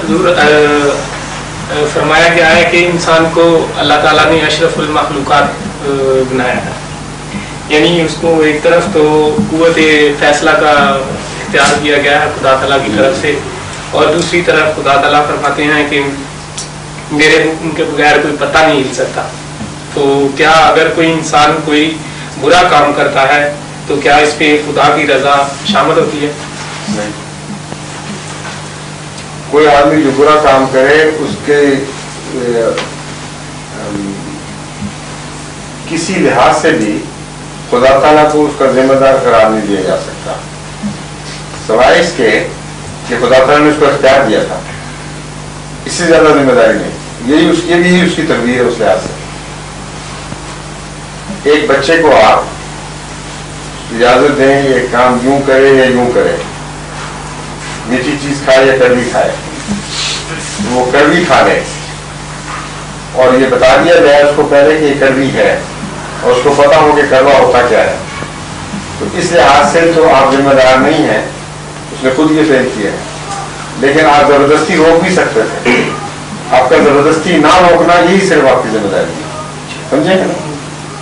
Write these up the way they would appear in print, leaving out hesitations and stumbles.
حضور فرمایا گیا ہے کہ انسان کو اللہ تعالیٰ نے اشرف المخلوقات بنایا ہے، یعنی اس کو ایک طرف تو قوت فیصلہ کا اختیار دیا گیا ہے خدا تعالیٰ کی طرف سے، اور دوسری طرف خدا تعالیٰ فرماتے ہیں کہ میرے حکم کے بغیر کوئی پتہ نہیں ہل سکتا۔ تو کیا اگر کوئی انسان کوئی برا کام کرتا ہے تو کیا اس پہ خدا کی رضا شامل ہوتی ہے؟ نہیں، کوئی آدمی جو برا کام کرے اس کے کسی لحاظ سے بھی خدا تعالیٰ کو اس کا ذمہ دار قرار نہیں دیا جا سکتا، سوائے اس کے کہ خدا تعالیٰ نے اس کو اختیار دیا تھا، اس سے زیادہ ذمہ داری نہیں۔ یہ بھی اس کی تربیت ہے۔ اس لحاظ سے ایک بچے کو آپ اجازت دیں یہ کام یوں کرے یا یوں کرے، میٹھی چیز کھائے یا کڑوی کھائے، وہ کڑوی کھا لے اور یہ بتا دیا جائے اس کو پہلے کہ یہ کڑوی ہے اور اس کو پتا ہو کہ کڑوا ہوتا کیا ہے، تو اس لحاظ سے تو آپ ذمہ دار نہیں ہیں، اس نے خود یہ فیل کیا ہے۔ لیکن آپ زبردستی روک بھی سکتے تھے، آپ کا زبردستی نہ روکنا یہی صرف آپ کی ذمہ داری ہے، سمجھے نا؟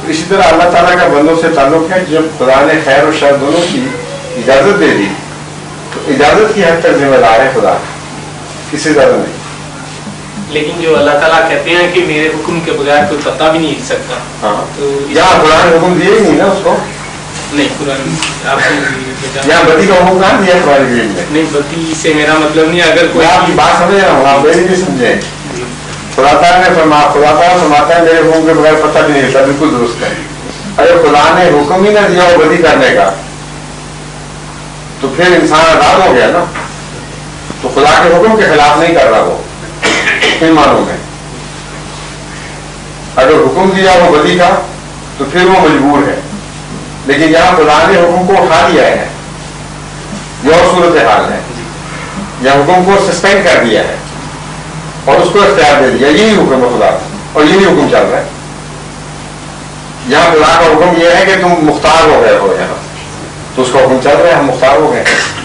اسی طرح اللہ تعالیٰ کا بندوں سے تعلق ہے، جب خدا نے خیر و شر دونوں کی اجازت دے دی تو اجازت کی حد تک ذمہ دار ہے خدا، کسی زیادہ نہیں۔ لیکن جو اللہ تعالیٰ کہتے ہیں کہ میرے حکم کے بغیر کوئی پتہ بھی نہیں ہل سکتا، ہاں تو یہاں خدا نے حکم دیا ہی نہیں نا اس کو، نہیں قرآن آپ یہاں بدی کا حکم کہاں دیا تمہاری دین میں؟ نہیں، بدی سے میرا مطلب نہیں، اگر کوئی آپ کی بات سمجھ رہا ہوں، آپ میری بھی سمجھیں۔ خدا تعالیٰ نے خدا تعالیٰ فرماتا ہے میرے حکم کے بغیر پتہ بھی نہیں ہلتا، بالکل درست ہے۔ اگر خدا نے حکم ہی نہ دیا ہو بدی کرنے کا تو پھر انسان آزاد ہو گیا نا، تو خدا کے حکم کے خلاف نہیں کر رہا وہ، کن معنوں میں؟ اگر حکم دیا ہو بدی کا تو پھر وہ مجبور ہے، لیکن یہاں خدا نے حکم کو اٹھا دیا ہے، یہ اور صورت حال ہے، یا حکم کو سسپینڈ کر دیا ہے اور اس کو اختیار دے دیا، یہی حکم ہے خدا کا، اور یہی حکم چل رہا ہے۔ یہاں خدا کا حکم یہ ہے کہ تم مختار ہو گئے ہو، یہاں تو اس کا حکم چل رہا ہے، ہم مختار ہو گئے ہیں۔